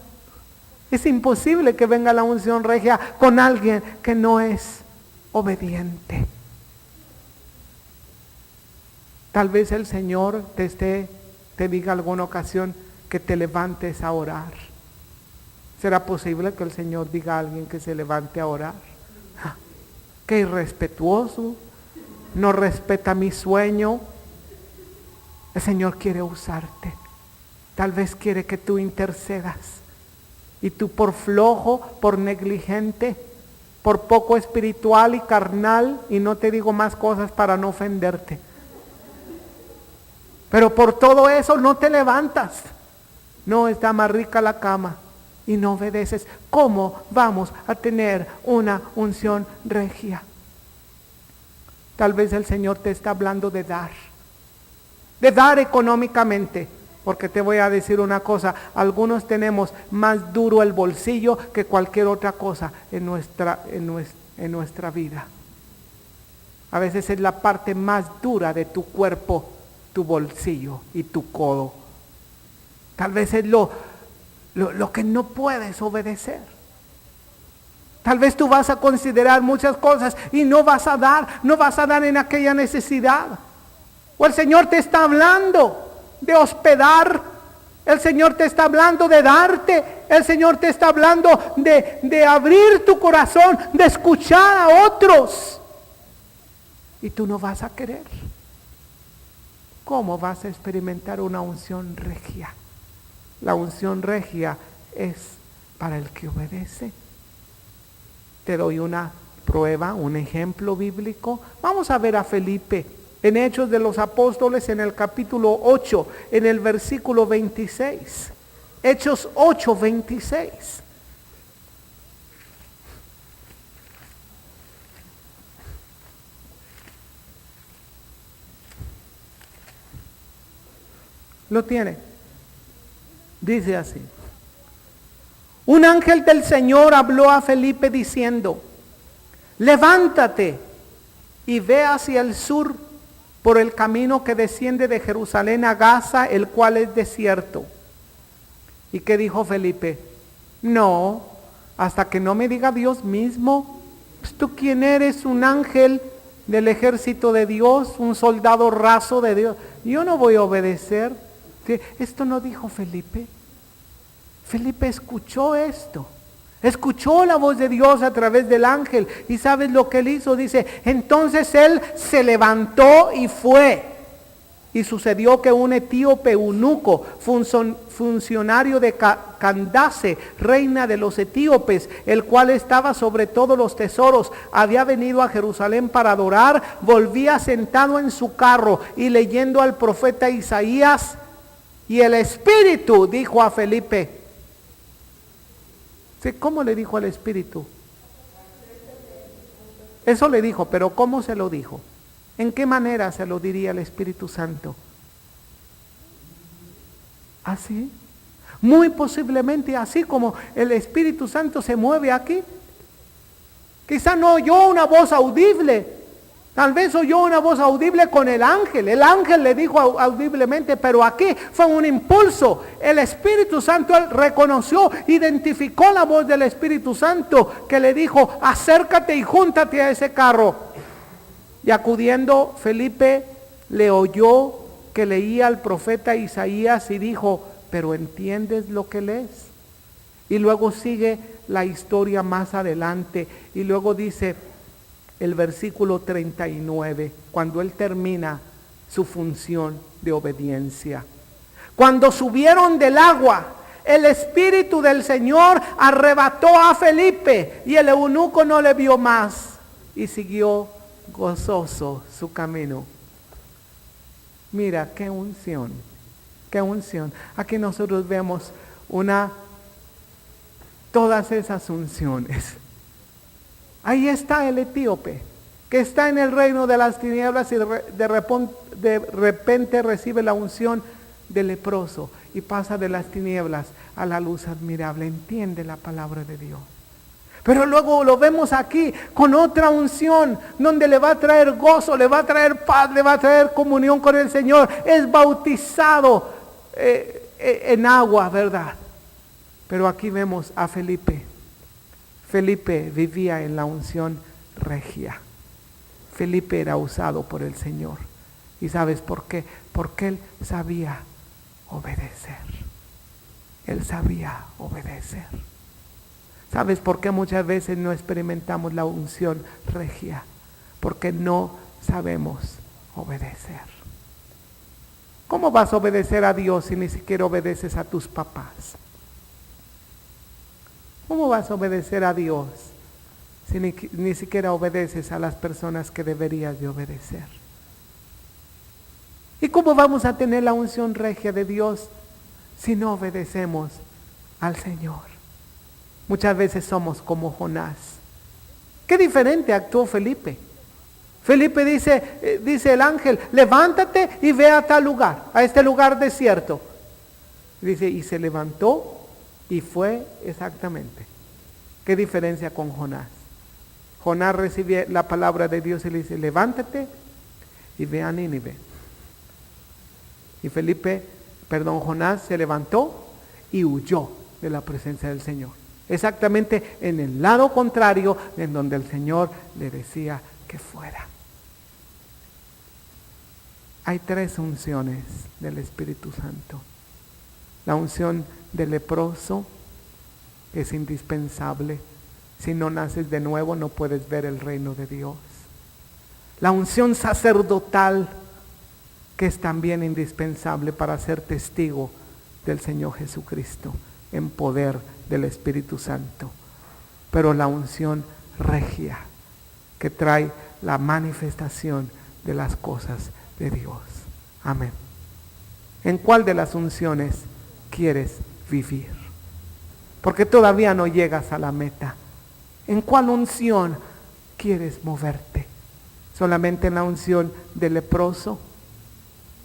Speaker 1: Es imposible que venga la unción regia con alguien que no es obediente. Tal vez el Señor te diga alguna ocasión que te levantes a orar. ¿Será posible que el Señor diga a alguien que se levante a orar? ¡Qué irrespetuoso! No respeta mi sueño. El Señor quiere usarte. Tal vez quiere que tú intercedas. Y tú por flojo, por negligente, por poco espiritual y carnal, y no te digo más cosas para no ofenderte. Pero por todo eso no te levantas. No, está más rica la cama y no obedeces. ¿Cómo vamos a tener una unción regia? Tal vez el Señor te está hablando de dar económicamente. Porque te voy a decir una cosa, algunos tenemos más duro el bolsillo que cualquier otra cosa en nuestra vida. A veces es la parte más dura de tu cuerpo, tu bolsillo y tu codo. Tal vez es lo que no puedes obedecer. Tal vez tú vas a considerar muchas cosas y no vas a dar en aquella necesidad. O el Señor te está hablando de hospedar, el Señor te está hablando de darte, el Señor te está hablando de abrir tu corazón, de escuchar a otros, y tú no vas a querer. ¿Cómo vas a experimentar una unción regia? La unción regia es para el que obedece. Te doy una prueba, un ejemplo bíblico. Vamos a ver a Felipe en Hechos de los Apóstoles, en el capítulo 8, en el versículo 26. Hechos 8, 26. ¿Lo tiene? Dice así: un ángel del Señor habló a Felipe diciendo: levántate y ve hacia el sur por el camino que desciende de Jerusalén a Gaza, el cual es desierto. ¿Y qué dijo Felipe? No, hasta que no me diga Dios mismo. Pues, ¿tú quién eres? Un ángel del ejército de Dios, un soldado raso de Dios. Yo no voy a obedecer. Esto no dijo Felipe. Felipe escuchó esto. Escuchó la voz de Dios a través del ángel. ¿Y sabes lo que él hizo? Dice, entonces él se levantó y fue. Y sucedió que un etíope eunuco, funcionario de Candace, reina de los etíopes, el cual estaba sobre todos los tesoros, había venido a Jerusalén para adorar, volvía sentado en su carro y leyendo al profeta Isaías. Y el Espíritu dijo a Felipe, ¿sí? ¿Cómo le dijo al Espíritu? Eso le dijo, pero ¿cómo se lo dijo? ¿En qué manera se lo diría el Espíritu Santo? ¿Así? Muy posiblemente así como el Espíritu Santo se mueve aquí. Quizá no oyó una voz audible. Tal vez oyó una voz audible con el ángel. El ángel le dijo audiblemente, pero aquí fue un impulso. El Espíritu Santo él reconoció, identificó la voz del Espíritu Santo que le dijo, acércate y júntate a ese carro. Y acudiendo Felipe le oyó que leía al profeta Isaías y dijo, pero ¿entiendes lo que lees? Y luego sigue la historia más adelante y luego dice el versículo 39, cuando él termina su función de obediencia. Cuando subieron del agua, el Espíritu del Señor arrebató a Felipe y el eunuco no le vio más y siguió gozoso su camino. Mira, qué unción, qué unción. Aquí nosotros vemos todas esas unciones. Ahí está el etíope, que está en el reino de las tinieblas y de repente recibe la unción del leproso y pasa de las tinieblas a la luz admirable. Entiende la palabra de Dios. Pero luego lo vemos aquí con otra unción donde le va a traer gozo, le va a traer paz, le va a traer comunión con el Señor. Es bautizado en agua, ¿verdad? Pero aquí vemos a Felipe. Felipe vivía en la unción regia. Felipe era usado por el Señor. ¿Y sabes por qué? Porque él sabía obedecer. Él sabía obedecer. ¿Sabes por qué muchas veces no experimentamos la unción regia? Porque no sabemos obedecer. ¿Cómo vas a obedecer a Dios si ni siquiera obedeces a tus papás? ¿Cómo vas a obedecer a Dios si ni siquiera obedeces a las personas que deberías de obedecer? ¿Y cómo vamos a tener la unción regia de Dios si no obedecemos al Señor? Muchas veces somos como Jonás. Qué diferente actuó Felipe. Felipe dice el ángel, levántate y ve a tal lugar, a este lugar desierto. Dice, y se levantó y fue exactamente. ¿Qué diferencia con Jonás? Jonás recibe la palabra de Dios y le dice, levántate y ve a Nínive. Y Jonás se levantó y huyó de la presencia del Señor. Exactamente en el lado contrario en donde el Señor le decía que fuera. Hay 3 unciones del Espíritu Santo. La unción del leproso, que es indispensable. Si no naces de nuevo no puedes ver el reino de Dios. La unción sacerdotal, que es también indispensable para ser testigo del Señor Jesucristo en poder del Espíritu Santo. Pero la unción regia, que trae la manifestación de las cosas de Dios. Amén. ¿En cuál de las unciones quieres vivir? Porque todavía no llegas a la meta. ¿En cuál unción quieres moverte? ¿Solamente en la unción del leproso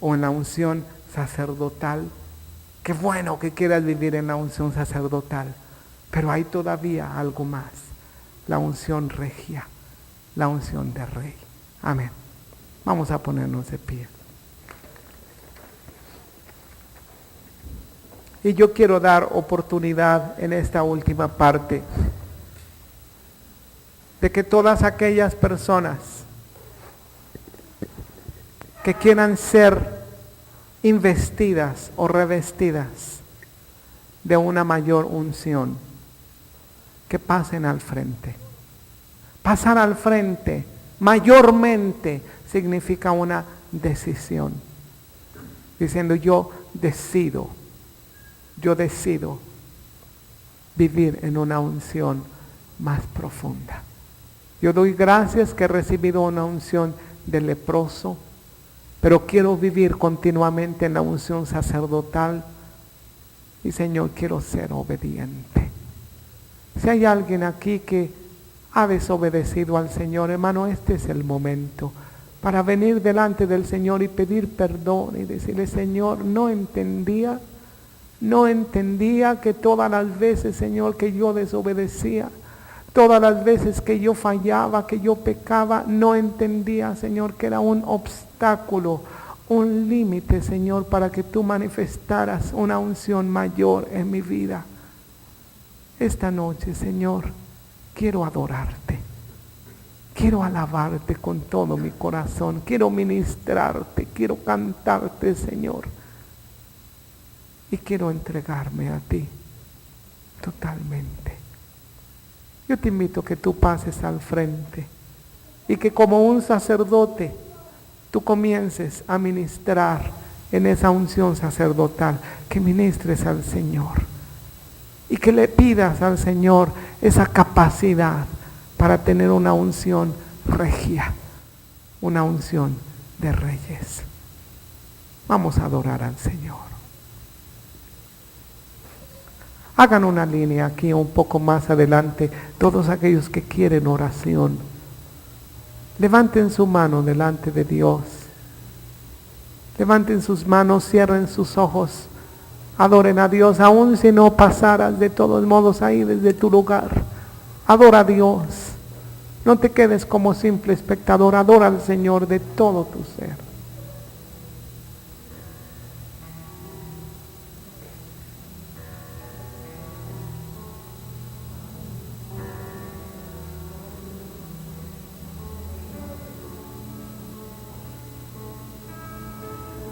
Speaker 1: o en la unción sacerdotal? Qué bueno que quieras vivir en la unción sacerdotal, pero hay todavía algo más, la unción regia, la unción de rey. Amén. Vamos a ponernos de pie. Y yo quiero dar oportunidad en esta última parte de que todas aquellas personas que quieran ser investidas o revestidas de una mayor unción, que pasen al frente. Pasar al frente mayormente significa una decisión. Diciendo yo decido vivir en una unción más profunda. Yo doy gracias que he recibido una unción de leproso, pero quiero vivir continuamente en la unción sacerdotal. Y Señor, quiero ser obediente. Si hay alguien aquí que ha desobedecido al Señor, hermano, este es el momento para venir delante del Señor y pedir perdón y decirle: Señor, no entendía que todas las veces, Señor, que yo desobedecía, todas las veces que yo fallaba, que yo pecaba, no entendía, Señor, que era un obstáculo, un límite, Señor, para que tú manifestaras una unción mayor en mi vida. Esta noche, Señor, quiero adorarte, quiero alabarte con todo mi corazón, quiero ministrarte, quiero cantarte, Señor, y quiero entregarme a ti totalmente. Yo te invito a que tú pases al frente y que como un sacerdote tú comiences a ministrar en esa unción sacerdotal, que ministres al Señor y que le pidas al Señor esa capacidad para tener una unción regia, una unción de reyes. Vamos a adorar al Señor. Hagan una línea aquí un poco más adelante, todos aquellos que quieren oración. Levanten su mano delante de Dios. Levanten sus manos, cierren sus ojos. Adoren a Dios, aun si no pasaras de todos modos ahí desde tu lugar. Adora a Dios. No te quedes como simple espectador, adora al Señor de todo tu ser.